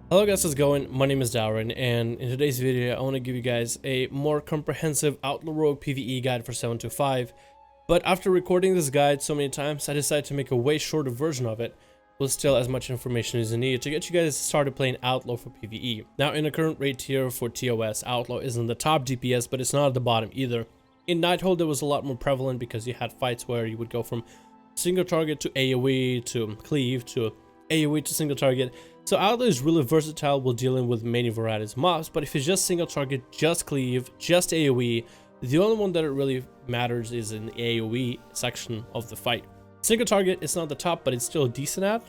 Hello guys, how's it going? My name is Darren, and in today's video I want to give you guys a more comprehensive Outlaw Rogue PVE guide for 725. But after recording this guide so many times, I decided to make a way shorter version of it with still as much information as you need to get you guys started playing Outlaw for PVE. Now in the current rate tier for TOS, Outlaw isn't the top DPS, but it's not at the bottom either. In Nighthold it was a lot more prevalent because you had fights where you would go from single target to AoE to cleave to AoE to single target. So Outlaw is really versatile while dealing with many varieties of mobs, but if it's just single target, just cleave, just AoE, the only one that it really matters is in the AoE section of the fight. Single target is not the top, but it's still decent at,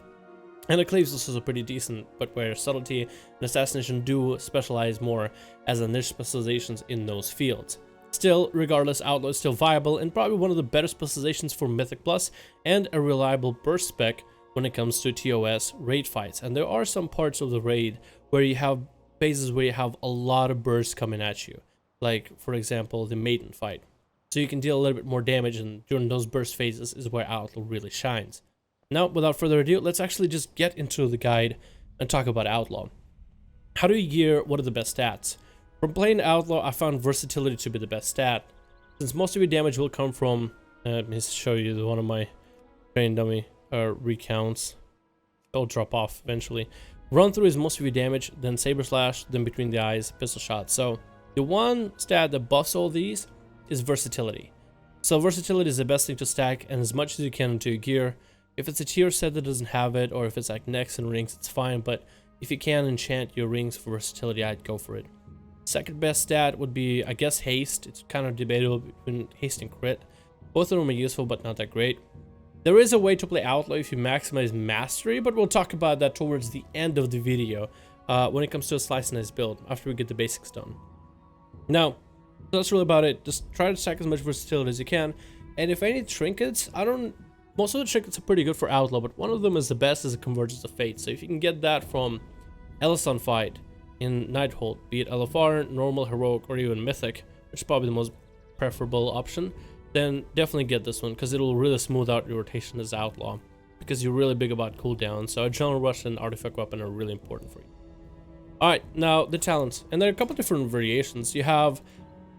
and the cleaves is also pretty decent, but where Subtlety and Assassination do specialize more as a niche specializations in those fields. Still, regardless, Outlaw is still viable and probably one of the better specializations for Mythic Plus and a reliable burst spec when it comes to TOS raid fights. And there are some parts of the raid where you have phases where you have a lot of bursts coming at you, like for example the maiden fight, so you can deal a little bit more damage, and during those burst phases is where Outlaw really shines. Now without further ado, let's actually just get into the guide and talk about Outlaw. How do you gear? What are the best stats? From playing Outlaw, I found versatility to be the best stat, since most of your damage will come from let me show you one of my train dummy recounts. They'll drop off eventually. Run through is most of your damage, then saber slash, then between the eyes, pistol shot. So the one stat that buffs all these is versatility. So versatility is the best thing to stack and as much as you can into your gear. If it's a tier set that doesn't have it, or if it's like necks and rings, it's fine, but if you can enchant your rings for versatility, I'd go for it. Second best stat would be, I guess, haste. It's kind of debatable between haste and crit. Both of them are useful, but not that great. There is a way to play Outlaw if you maximize mastery, but we'll talk about that towards the end of the video when it comes to a slice and dice build, after we get the basics done. Now, that's really about it. Just try to stack as much versatility as you can, and if any trinkets, most of the trinkets are pretty good for Outlaw, but one of them is the best, is a Convergence of Fate. So if you can get that from Ellison fight in Nighthold, be it LFR, normal, heroic, or even mythic, which is probably the most preferable option, then definitely get this one, because it'll really smooth out your rotation as Outlaw, because you're really big about cooldown. So Adrenaline Rush and Artifact Weapon are really important for you. Alright, now the talents, and there are a couple different variations. You have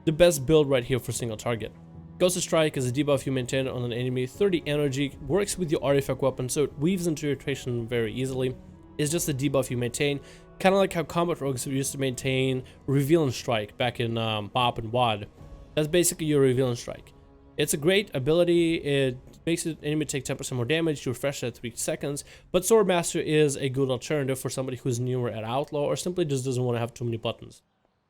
the best build right here for single target. Ghost of Strike is a debuff you maintain on an enemy. 30 energy, works with your Artifact Weapon, so it weaves into your rotation very easily. It's just a debuff you maintain, kind of like how Combat Rogues used to maintain Reveal and Strike back in BOP and WoD. That's basically your Reveal and Strike. It's a great ability. It makes the enemy take 10% more damage. You refresh it at 3 seconds. But Swordmaster is a good alternative for somebody who's newer at Outlaw or simply just doesn't want to have too many buttons.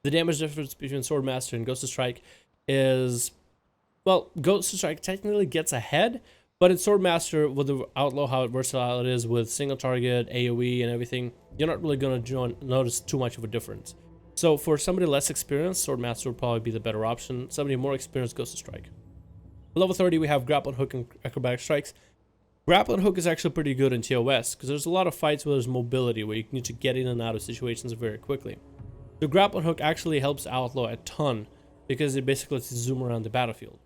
The damage difference between Swordmaster and Ghost of Strike is, well, Ghost of Strike technically gets ahead, but in Swordmaster, with the Outlaw, how versatile it is with single target, AoE, and everything, you're not really going to notice too much of a difference. So for somebody less experienced, Swordmaster would probably be the better option. Somebody more experienced, Ghost of Strike. Level 30, we have Grappling Hook and Acrobatic Strikes. Grappling Hook is actually pretty good in TOS, because there's a lot of fights where there's mobility, where you need to get in and out of situations very quickly. The Grappling Hook actually helps Outlaw a ton, because it basically lets you zoom around the battlefield.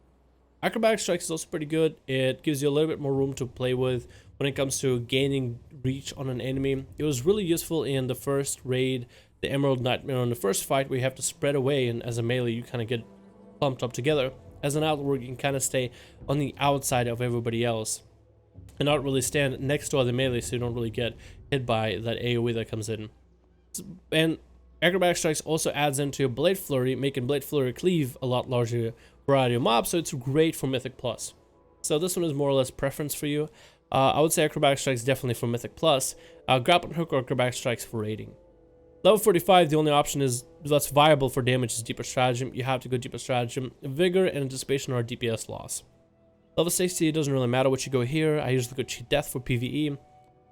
Acrobatic Strikes is also pretty good. It gives you a little bit more room to play with when it comes to gaining reach on an enemy. It was really useful in the first raid, the Emerald Nightmare. In the first fight, where you have to spread away, and as a melee, you kind of get clumped up together. As an Outlaw, you can kind of stay on the outside of everybody else and not really stand next to other melee, so you don't really get hit by that AoE that comes in. And Acrobatic Strikes also adds into Blade Flurry, making Blade Flurry cleave a lot larger variety of mobs, so it's great for Mythic Plus. So this one is more or less preference for you. I would say Acrobatic Strikes definitely for Mythic Plus. Grappling Hook or Acrobatic Strikes for raiding. Level 45, the only option that's viable for damage is Deeper Stratagem. You have to go Deeper Stratagem. Vigor and Anticipation are DPS loss. Level 60, it doesn't really matter what you go here. I usually go Cheat Death for PvE.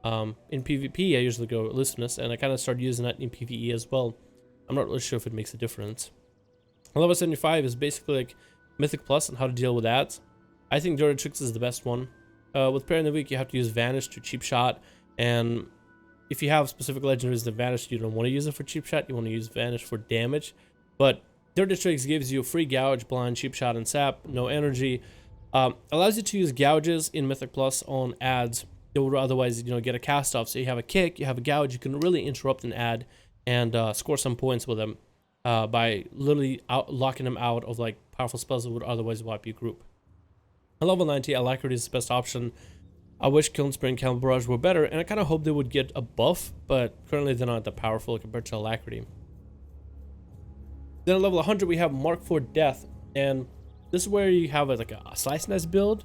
In PvP, I usually go Elusiveness, and I kind of started using that in PvE as well. I'm not really sure if it makes a difference. Level 75 is basically like Mythic Plus and how to deal with that. I think Dirty Tricks is the best one. With Prayer in the Week, you have to use Vanish to Cheap Shot, and if you have specific legendaries that Vanish, you don't want to use it for Cheap Shot, you want to use Vanish for damage. But Dirty Tricks gives you free Gouge, Blind, Cheap Shot, and Sap, no energy. Allows you to use Gouges in Mythic Plus on ads they would otherwise, you know, get a cast off. So you have a kick, you have a gouge, you can really interrupt an ad and score some points with them by literally locking them out of like powerful spells that would otherwise wipe your group. At level 90, Alacrity is the best option. I wish Kiln Spray and Camel Barrage were better, and I kind of hope they would get a buff, but currently they're not that powerful compared to Alacrity. Then at level 100, we have Mark for Death, and this is where you have like a Slice and Dice build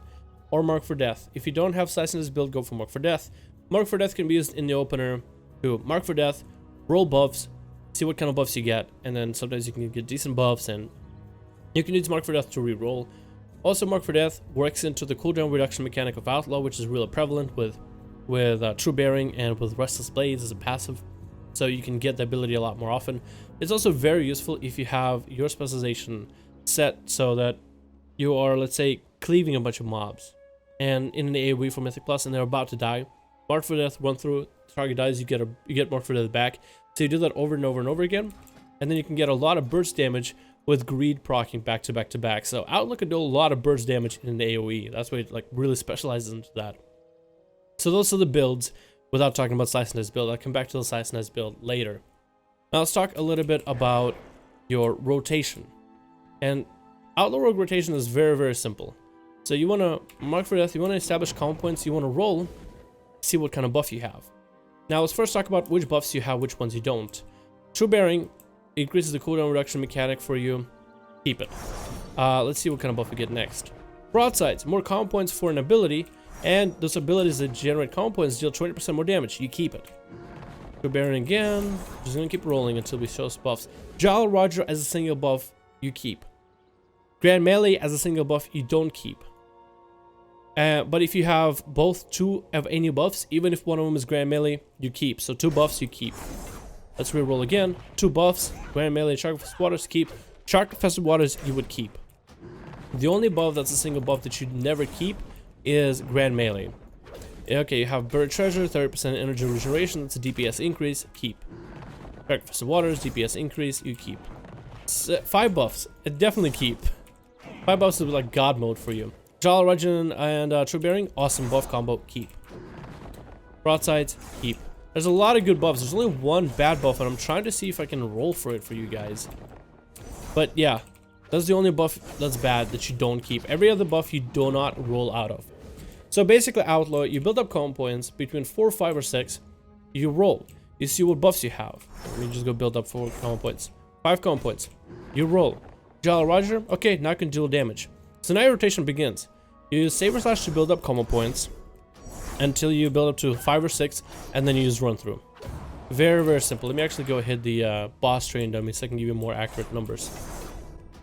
or Mark for Death. If you don't have Slice and Dice build, go for Mark for Death. Mark for Death can be used in the opener to Mark for Death, roll buffs, see what kind of buffs you get, and then sometimes you can get decent buffs, and you can use Mark for Death to re-roll. Also, Mark for Death works into the cooldown reduction mechanic of Outlaw, which is really prevalent with True Bearing and with Restless Blades as a passive, so you can get the ability a lot more often. It's also very useful if you have your specialization set so that you are, let's say, cleaving a bunch of mobs, and in an AoE for Mythic Plus, and they're about to die. Mark for Death, run through, target dies, you get Mark for Death back. So you do that over and over and over again, and then you can get a lot of burst damage with Greed proccing back to back to back. So Outlaw can do a lot of burst damage in an AoE. That's why it like really specializes into that. So those are the builds without talking about Slice and Dice build. I'll come back to the Slice and Dice build later. Now let's talk a little bit about your rotation. And Outlaw Rogue rotation is very, very simple. So you want to Mark for Death, you want to establish comp points, you want to roll, see what kind of buff you have. Now let's first talk about which buffs you have, which ones you don't. True Bearing increases the cooldown reduction mechanic for you. Keep it. Let's see what kind of buff we get next. Broadsides, more comp points for an ability, and those abilities that generate comp points deal 20% more damage. You keep it. True Bearing again. Just gonna keep rolling until we show us buffs. Jolly Roger as a single buff, you keep. Grand Melee as a single buff, you don't keep. But if you have both two of any buffs, even if one of them is Grand Melee, you keep. So 2 buffs, you keep. Let's reroll again. 2 buffs, Grand Melee, Shark Infested Waters, keep. Shark Infested Waters, you would keep. The only buff that's a single buff that you'd never keep is Grand Melee. Okay, you have Buried Treasure, 30% energy regeneration, that's a DPS increase, keep. Shark Infested Waters, DPS increase, you keep. 5 buffs, definitely keep. 5 buffs is like God mode for you. Jolly Roger and True Bearing, awesome buff combo, keep. Broadsides, keep. There's a lot of good buffs. There's only one bad buff, and I'm trying to see if I can roll for it for you guys. But yeah, that's the only buff that's bad that you don't keep. Every other buff you do not roll out of. So basically, Outlaw, you build up comp points between 4, 5, or 6. You roll. You see what buffs you have. Let me just go build up 4 comp points. 5 comp points. You roll. Jolly Roger, okay, now I can deal damage. So now your rotation begins. You use Saber Slash to build up combo points until you build up to 5 or 6, and then you use Run Through. Very, very simple. Let me actually go hit the boss train dummy so I can give you more accurate numbers.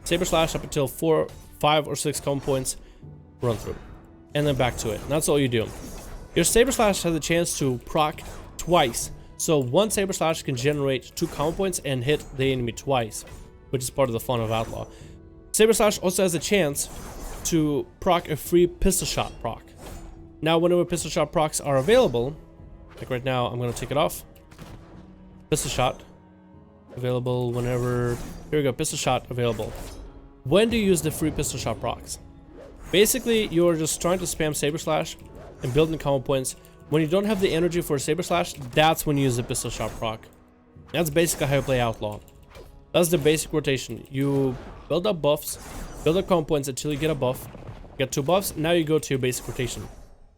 Saber Slash up until 4, 5, or 6 combo points, Run Through. And then back to it. And that's all you do. Your Saber Slash has a chance to proc twice. So one Saber Slash can generate 2 combo points and hit the enemy twice, which is part of the fun of Outlaw. Saber Slash also has a chance to proc a free pistol shot proc. Now, whenever pistol shot procs are available, like right now, I'm gonna take it off. Pistol shot available whenever. Here we go. Pistol shot available. When do you use the free pistol shot procs? Basically, you're just trying to spam Saber Slash and building combo points. When you don't have the energy for Saber Slash, that's when you use the pistol shot proc. That's basically how you play Outlaw. That's the basic rotation. You build up buffs, build up combo points until you get a buff. Get 2 buffs, now you go to your basic rotation.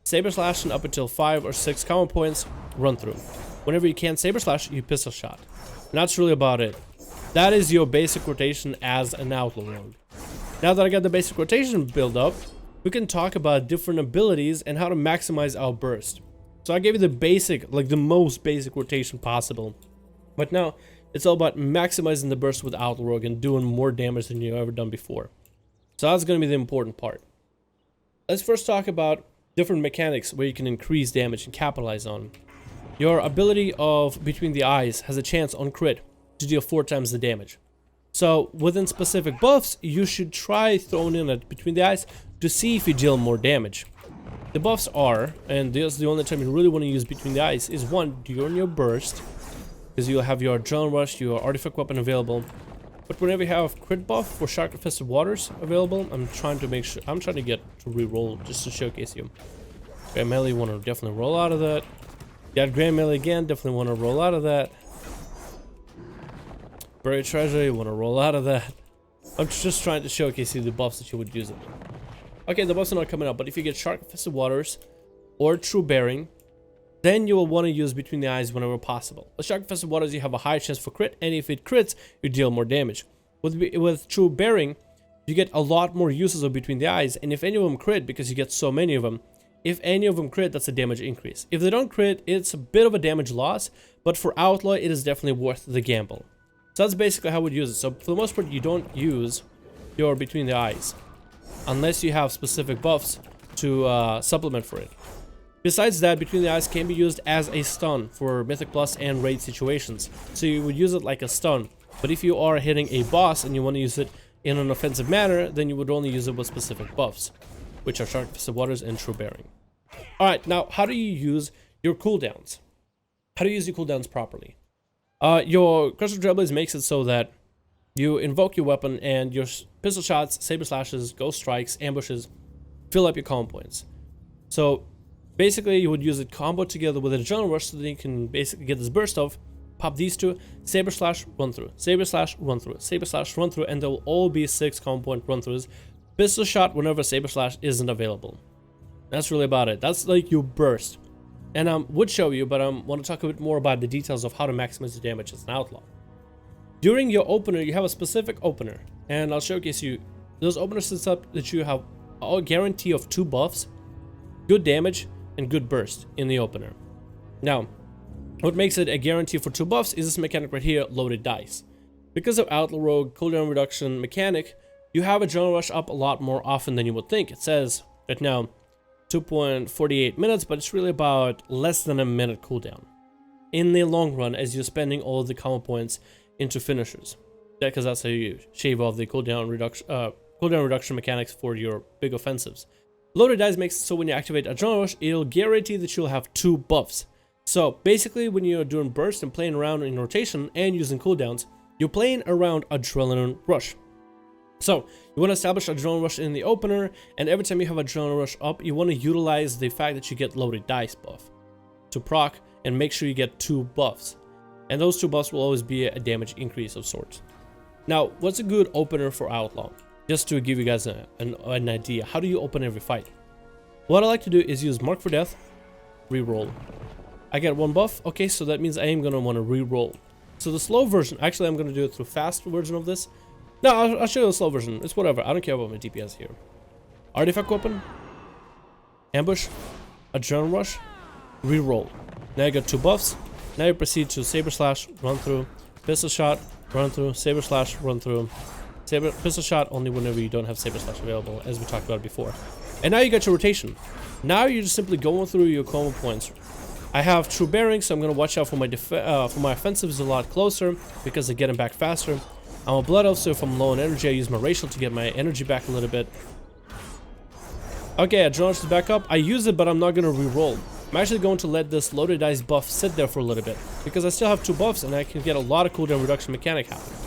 Saber Slash up until 5 or 6 combo points, Run Through. Whenever you can't Saber Slash, you pistol shot. And that's really about it. That is your basic rotation as an Outlaw Rogue. Now that I got the basic rotation build up, we can talk about different abilities and how to maximize our burst. So I gave you the basic, like the most basic rotation possible. But now, it's all about maximizing the burst with Outlaw Rogue and doing more damage than you've ever done before. So that's going to be the important part. Let's first talk about different mechanics where you can increase damage and capitalize on. Your ability of Between the Eyes has a chance on crit to deal 4 times the damage. So within specific buffs, you should try throwing in a Between the Eyes to see if you deal more damage. The buffs are, and this is the only time you really want to use Between the Eyes, is 1, during your burst, because you'll have your Adrenaline Rush, your Artifact Weapon available. But whenever you have crit buff for Shark Infested Waters available, I'm trying to get to reroll just to showcase you. Grand Melee, you want to definitely roll out of that. Got Grand Melee again, definitely want to roll out of that. Buried Treasure, you want to roll out of that. I'm just trying to showcase you the buffs that you would use it with. Okay, the buffs are not coming up, but if you get Shark Infested Waters or True Bearing, then you will want to use Between the Eyes whenever possible. With Shark Infested Waters, you have a high chance for crit, and if it crits, you deal more damage. With True Bearing, you get a lot more uses of Between the Eyes, and if any of them crit, because you get so many of them, if any of them crit, that's a damage increase. If they don't crit, it's a bit of a damage loss, but for Outlaw, it is definitely worth the gamble. So that's basically how we'd use it. So for the most part, you don't use your Between the Eyes unless you have specific buffs to supplement for it. Besides that, Between the Eyes can be used as a stun for Mythic Plus and raid situations. So you would use it like a stun. But if you are hitting a boss and you want to use it in an offensive manner, then you would only use it with specific buffs, which are Shark Infested Waters and True Bearing. Alright, now how do you use your cooldowns? How do you use your cooldowns properly? Your Crystal Trailblaze makes it so that you invoke your weapon and your pistol shots, saber slashes, ghost strikes, ambushes fill up your combo points. So basically you would use it combo together with an Adrenaline Rush so that you can basically get this burst of pop these two, saber slash, run through, saber slash, run through, saber slash, run through, and there will all be 6 combo point run throughs. Pistol shot whenever saber slash isn't available. That's really about it. That's like your burst. And I would show you, but I want to talk a bit more about the details of how to maximize your damage as an Outlaw. During your opener, you have a specific opener, and I'll showcase you. Those openers sets up that you have a guarantee of 2 buffs, good damage, and good burst in the opener. Now, what makes it a guarantee for 2 buffs is this mechanic right here, Loaded Dice. Because of Outlaw Rogue cooldown reduction mechanic, you have Adrenaline Rush up a lot more often than you would think. It says right now 2.48 minutes, but it's really about less than a minute cooldown in the long run as you're spending all of the combo points into finishers. Because that's how you shave off the cooldown reduction mechanics for your big offensives. Loaded Dice makes it so when you activate Adrenaline Rush, it'll guarantee that you'll have 2 buffs. So basically, when you're doing burst and playing around in rotation and using cooldowns, you're playing around Adrenaline Rush. So you want to establish Adrenaline Rush in the opener, and every time you have Adrenaline Rush up, you want to utilize the fact that you get Loaded Dice buff to proc and make sure you get 2 buffs. And those 2 buffs will always be a damage increase of sorts. Now, what's a good opener for Outlaw? Just to give you guys an idea, how do you open every fight? What I like to do is use Mark for Death, reroll. I get 1 buff, okay, so that means I am going to want to reroll. So the slow version, actually I'm going to do it through fast version of this. No, I'll show you the slow version, it's whatever, I don't care about my DPS here. Artifact Weapon, Ambush, Adrenaline Rush, reroll. Now you got 2 buffs, now you proceed to Saber Slash, run through, Pistol Shot, run through, Saber Slash, run through, Pistol Shot only whenever you don't have Saber Slash available, as we talked about before. And now you got your rotation. Now you're just simply going through your combo points. I have True Bearing, so I'm going to watch out for my offensives a lot closer because they're getting back faster. I'm a Blood Elf, so if I'm low on energy, I use my Racial to get my energy back a little bit. Okay, Adrenaline Rush is back up. I use it, but I'm not going to re-roll. I'm actually going to let this Loaded Dice buff sit there for a little bit because I still have 2 buffs and I can get a lot of cooldown reduction mechanic happening.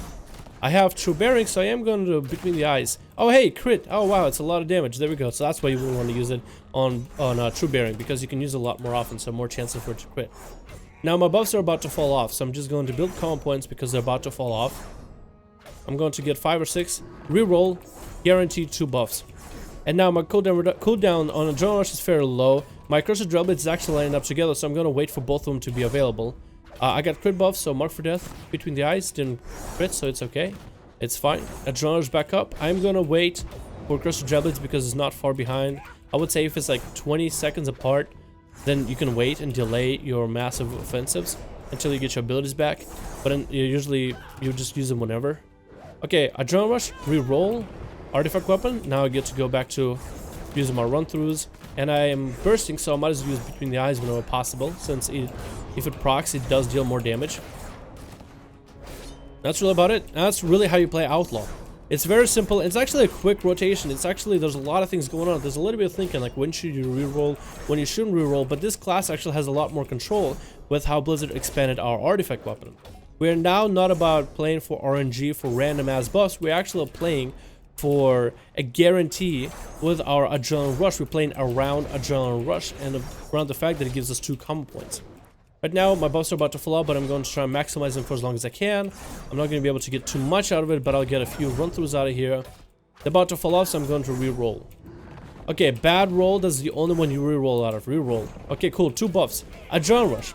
I have True Bearing, so I am going to Between the Eyes. Oh, hey, crit. Oh, wow, it's a lot of damage. There we go. So that's why you would want to use it on True Bearing, because you can use it a lot more often, so more chances for it to crit. Now, my buffs are about to fall off, so I'm just going to build combo points because they're about to fall off. I'm going to get 5 or 6, reroll, guaranteed 2 buffs. And now my cooldown on Adrenaline Rush is fairly low. My Cursed Drillblades is actually lining up together, so I'm going to wait for both of them to be available. I got crit buffs, so Mark for Death, Between the Eyes, didn't crit, so it's okay. It's fine. Adrenaline Rush back up. I'm going to wait for Cursed Drillblades because it's not far behind. I would say if it's like 20 seconds apart, then you can wait and delay your massive offensives until you get your abilities back. But then you just use them whenever. Okay, Adrenaline Rush, reroll, Artifact Weapon. Now I get to go back to using my run-throughs. And I am bursting, so I might as well use Between the Eyes whenever possible, since if it procs, it does deal more damage. That's really about it. That's really how you play Outlaw. It's very simple. It's actually a quick rotation. It's actually, there's a lot of things going on. There's a little bit of thinking, like when should you reroll, when you shouldn't reroll, but this class actually has a lot more control with how Blizzard expanded our Artifact Weapon. We're now not about playing for RNG for random ass buffs. We're actually playing for a guarantee with our Adrenaline Rush. We're playing around Adrenaline Rush and around the fact that it gives us 2 combo points. Right now, my buffs are about to fall out, but I'm going to try and maximize them for as long as I can. I'm not going to be able to get too much out of it, but I'll get a few run-throughs out of here. They're about to fall off, so I'm going to re-roll. Okay, bad roll. That's the only one you re-roll out of. Re-roll. Okay, cool. 2 buffs. Adrenaline Rush.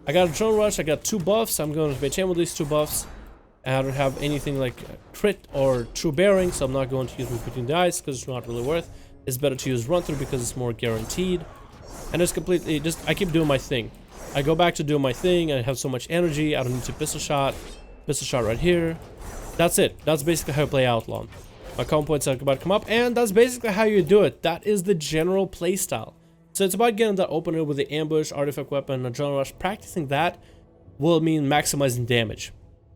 I got Adrenaline Rush. I got 2 buffs. I'm going to maintain with these 2 buffs. I don't have anything like crit or true bearing, so I'm not going to use Move Between the Eyes because it's not really worth. It's better to use run through because it's more guaranteed. And it's completely just, I keep doing my thing. I go back to doing my thing. I have so much energy. I don't need to pistol shot right here. That's it. That's basically how I play Outlaw. My combo points are about to come up, and that's basically how you do it. That is the general playstyle. So it's about getting that opener with the ambush, artifact weapon, adrenaline rush. Practicing that will mean maximizing damage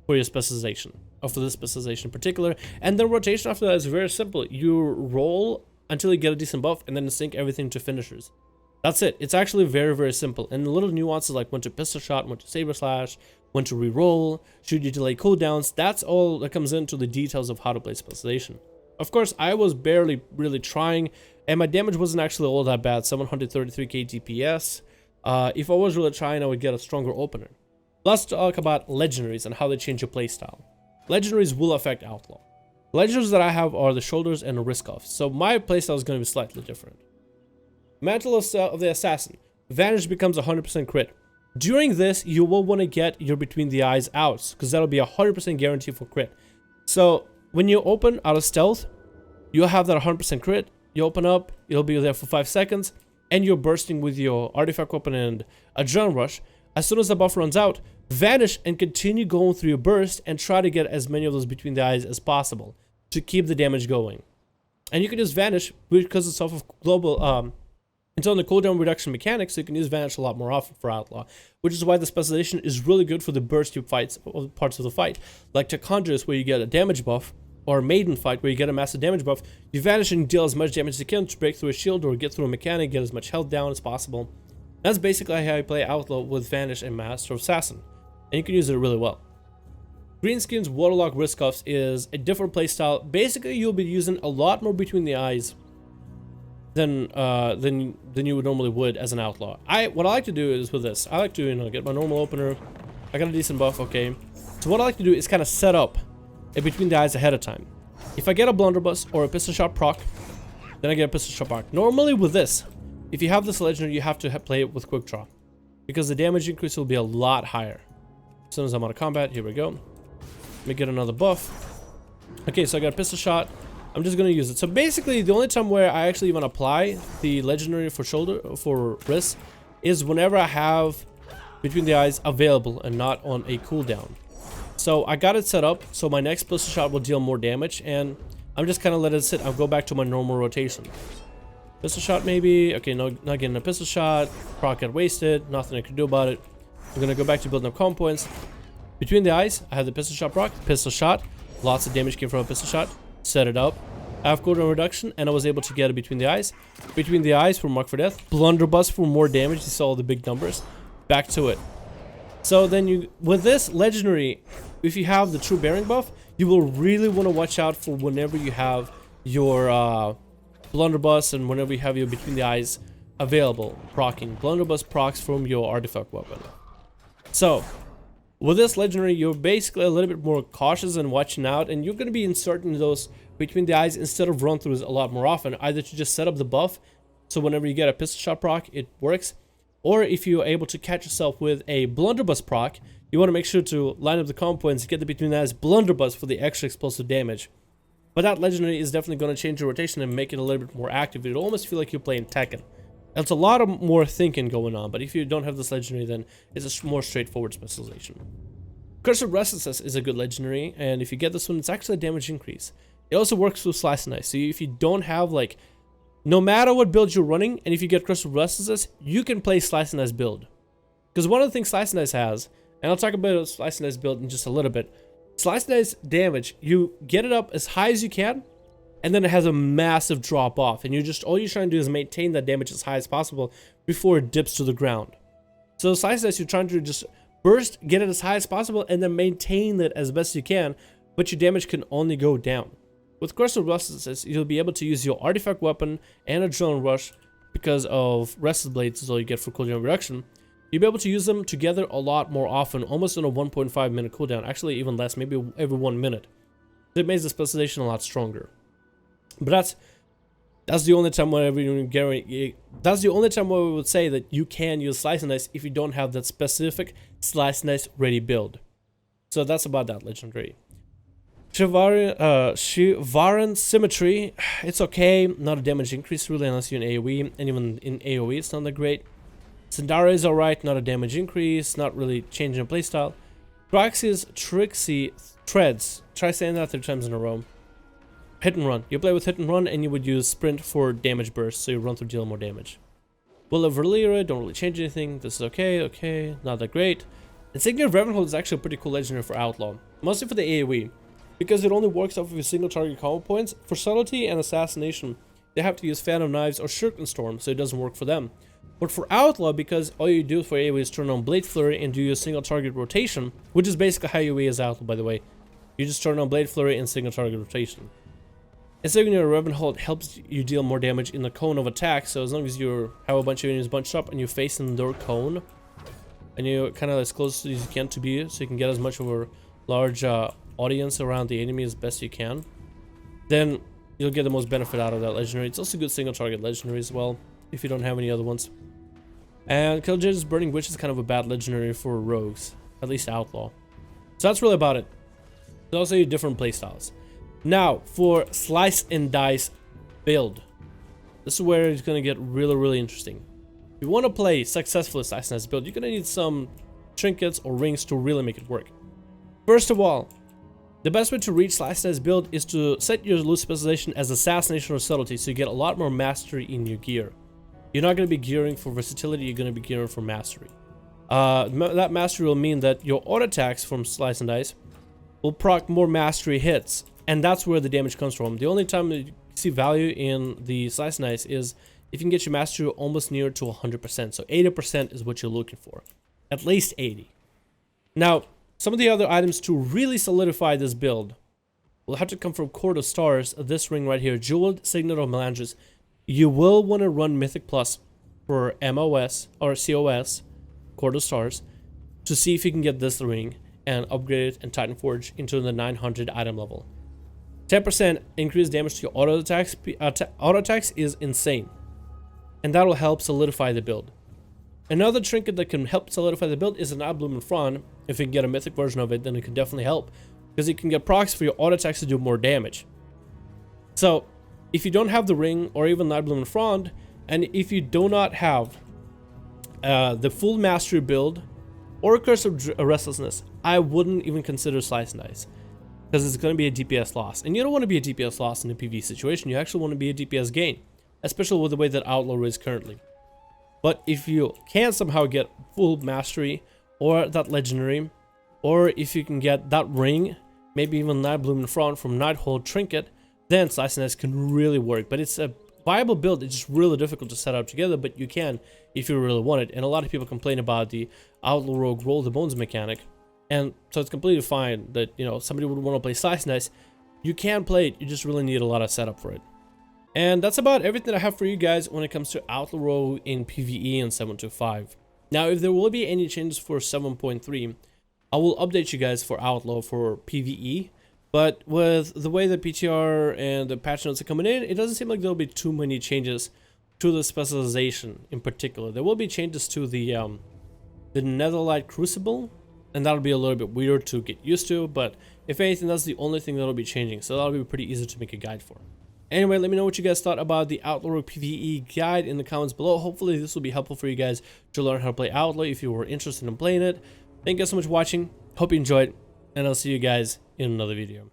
for your specialization, or for this specialization in particular. And the rotation after that is very simple. You roll until you get a decent buff, and then sync everything to finishers. That's it. It's actually very, very simple. And the little nuances like when to pistol shot, when to saber slash, when to re-roll, should you delay cooldowns, that's all that comes into the details of how to play specialization. Of course, I was barely really trying, and my damage wasn't actually all that bad, 733k DPS. If I was really trying, I would get a stronger opener. Let's talk about legendaries and how they change your playstyle. Legendaries will affect Outlaw. Legendaries that I have are the shoulders and the risk off, so my playstyle is going to be slightly different. Mantle of the Assassin. Vanish becomes 100% crit. During this, you will want to get your Between the Eyes out, because that'll be 100% guarantee for crit. So when you open out of stealth, you'll have that 100% crit. You open up, you'll be there for 5 seconds, and you're bursting with your artifact weapon and adrenaline rush. As soon as the buff runs out, vanish and continue going through your burst and try to get as many of those Between the Eyes as possible to keep the damage going. And you can just vanish because it's off of global it's on the cooldown reduction mechanics, so you can use vanish a lot more often for Outlaw, which is why the specialization is really good for the burst fights, parts of the fight, like to Conjurers where you get a damage buff, or Maiden fight where you get a massive damage buff. You vanish and deal as much damage as you can to break through a shield or get through a mechanic, get as much health down as possible. That's basically how I play Outlaw with Vanish and Master of Assassin, and you can use it really well. Greenskin's Waterlock Risk Offs is a different playstyle. Basically, you'll be using a lot more Between the Eyes than you would normally would as an Outlaw. What I like to do is with this, I like to get my normal opener. I got a decent buff, okay. So what I like to do is kind of set up a Between the Eyes ahead of time. If I get a blunderbuss or a pistol shot proc, then I get a pistol shot proc. Normally with this, if you have this legendary, you have to play it with quick draw, because the damage increase will be a lot higher. As soon as I'm out of combat, here we go. Let me get another buff. Okay, so I got a pistol shot. I'm just gonna use it. So basically, the only time where I actually even apply the legendary for wrist is whenever I have Between the Eyes available and not on a cooldown. So I got it set up so my next pistol shot will deal more damage, and I'm just kind of let it sit. I'll go back to my normal rotation. Pistol shot maybe. Okay, no, not getting a pistol shot. Proc got wasted. Nothing I can do about it. I'm gonna go back to building up combo points. Between the Eyes, I have the pistol shot proc. Pistol shot. Lots of damage came from a pistol shot. Set it up. I have cooldown reduction, and I was able to get it Between the Eyes. Between the Eyes for Mark for Death. Blunderbuss for more damage. You saw all the big numbers. Back to it. So then with this legendary, if you have the true bearing buff, you will really want to watch out for whenever you have your blunderbuss and whenever you have your Between the Eyes available. Proccing. Blunderbuss procs from your artifact weapon. So with this legendary, you're basically a little bit more cautious and watching out, and you're going to be inserting those Between the Eyes instead of run-throughs a lot more often, either to just set up the buff, so whenever you get a pistol shot proc, it works, or if you're able to catch yourself with a blunderbuss proc, you want to make sure to line up the combo points, get the Between the Eyes blunderbuss for the extra explosive damage. But that legendary is definitely going to change your rotation and make it a little bit more active. It'll almost feel like you're playing Tekken. It's a lot of more thinking going on, but if you don't have this legendary, then it's a more straightforward specialization. Curse of Restlessness is a good legendary, and if you get this one, it's actually a damage increase. It also works with Slice and Dice, so if you don't have, like, no matter what build you're running, and if you get Curse of Restlessness, you can play Slice and Dice build. Because one of the things Slice and Dice has, and I'll talk about Slice and Dice build in just a little bit, Slice and Dice damage, you get it up as high as you can, and then it has a massive drop off, and all you're trying to do is maintain that damage as high as possible before it dips to the ground. So Slice and Dice, you're trying to just burst, get it as high as possible, and then maintain it as best you can, but your damage can only go down. with Curse of Restlessness, you'll be able to use your artifact weapon and Adrenaline Rush because of Restless Blades is all you get for cooldown reduction. You'll be able to use them together a lot more often, almost on a 1.5 minute cooldown, actually even less, maybe every 1 minute. So it makes the specialization a lot stronger. But that's the only time where we would say that you can use Slice and Dice if you don't have that specific Slice and Dice ready build. So that's about that legendary. Shivaran Symmetry, it's okay, not a damage increase really unless you're in AoE, and even in AoE it's not that great. Sindara is alright, not a damage increase, not really changing the playstyle. Praxis Trixie Treads, try saying that 3 times in a row. Hit and run, you play with hit and run and you would use sprint for damage burst, so you run through deal more damage. Will of Valera, don't really change anything, this is okay, not that great. Insignia of Ravenhold is actually a pretty cool legendary for Outlaw, mostly for the AoE. Because it only works off of a single target combo points, for Subtlety and Assassination, they have to use Phantom Knives or Shuriken Storm, so it doesn't work for them. But for Outlaw, because all you do for AoE is turn on Blade Flurry and do your single target rotation, which is basically how AoE is Outlaw, by the way. You just turn on Blade Flurry and single target rotation. Insignia of Ravenhold helps you deal more damage in the cone of attack, so as long as you have a bunch of enemies bunched up and you face in their cone, and you're kind of as close as you can to be, so you can get as much of a large audience around the enemy as best you can, then you'll get the most benefit out of that legendary. It's also a good single target legendary as well, if you don't have any other ones. And Killjade's Burning Witch is kind of a bad legendary for rogues, at least Outlaw. So that's really about it. There's also your different playstyles. Now, for Slice and Dice build, this is where it's going to get really interesting. If you want to play successfully Slice and Dice build, you're going to need some trinkets or rings to really make it work. First of all, the best way to reach Slice and Dice build is to set your loot specialization as Assassination or Subtlety, so you get a lot more mastery in your gear. You're not going to be gearing for versatility, you're going to be gearing for mastery. That mastery will mean that your auto attacks from Slice and Dice will proc more mastery hits, and that's where the damage comes from. The only time that you see value in the Slice and Dice is if you can get your mastery almost near to 100%, so 80% is what you're looking for. At least 80. Now, some of the other items to really solidify this build will have to come from Court of Stars, this ring right here, Jeweled Signet of Melangis. You will want to run Mythic Plus for MOS or COS, Court of Stars, to see if you can get this ring and upgrade it in Titan Forge into the 900 item level. 10% increased damage to your auto attacks is insane, and that will help solidify the build. Another trinket that can help solidify the build is an Bloom in Front. If you can get a mythic version of it, then it can definitely help, because you can get procs for your auto attacks to do more damage. So, if you don't have the ring or even Bloom in Front, and if you do not have the full mastery build or Curse of Restlessness, I wouldn't even consider Slice and Dice, because it's going to be a DPS loss, and you don't want to be a DPS loss in a PvE situation. You actually want to be a DPS gain, especially with the way that Outlaw is currently. But if you can somehow get full mastery or that legendary, or if you can get that ring, maybe even Bloom in Front from Nighthold Trinket, then Slice and Dice can really work. But it's a viable build. It's just really difficult to set up together, but you can if you really want it. And a lot of people complain about the Outlaw Rogue Roll the Bones mechanic, and so it's completely fine that, you know, somebody would want to play Slice and Dice. You can play it, you just really need a lot of setup for it. And that's about everything I have for you guys when it comes to Outlaw Rogue in PvE and 7.25. Now, if there will be any changes for 7.3, I will update you guys for Outlaw for PvE. But with the way the PTR and the patch notes are coming in, it doesn't seem like there'll be too many changes to the specialization in particular. There will be changes to the Netherlight Crucible, and that'll be a little bit weird to get used to, but if anything, that's the only thing that'll be changing, so that'll be pretty easy to make a guide for. Anyway, let me know what you guys thought about the Outlaw Rogue PvE guide in the comments below. Hopefully this will be helpful for you guys to learn how to play Outlaw if you were interested in playing it. Thank you guys so much for watching, hope you enjoyed, and I'll see you guys in another video.